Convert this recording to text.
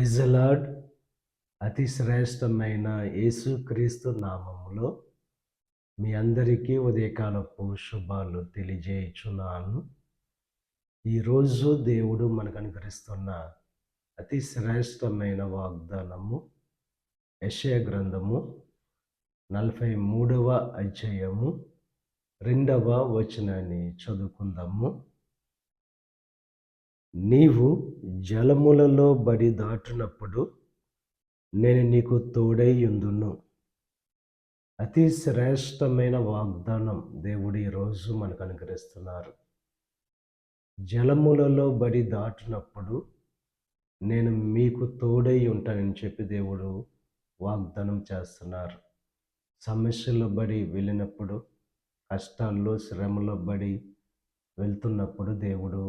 Praise the lord. అతి శ్రేష్టమైన యేసుక్రీస్తు నామములో మీ అందరికీ ఉదయకాలపు శుభాలు తెలియజేయుచున్నాను. ఈరోజు దేవుడు మనకు అనుగ్రహిస్తున్న అతి శ్రేష్టమైన వాగ్దానము యెషయా గ్రంథము 43వ అధ్యాయము 2వ వచనాన్ని చదువుకుందాము. నీవు జలములలో బడి దాటునప్పుడు నేను నీకు తోడై యుందును. అతి శ్రేష్టమైన వాగ్దానం దేవుడు ఈరోజు మనకు అనుగ్రహిస్తున్నారు. జలములలో బడి దాటినప్పుడు నేను మీకు తోడై ఉంటానని చెప్పి దేవుడు వాగ్దానం చేస్తున్నారు. సమస్యలో బడి వెళ్ళినప్పుడు, కష్టాల్లో శ్రమలో బడి వెళ్తున్నప్పుడు దేవుడు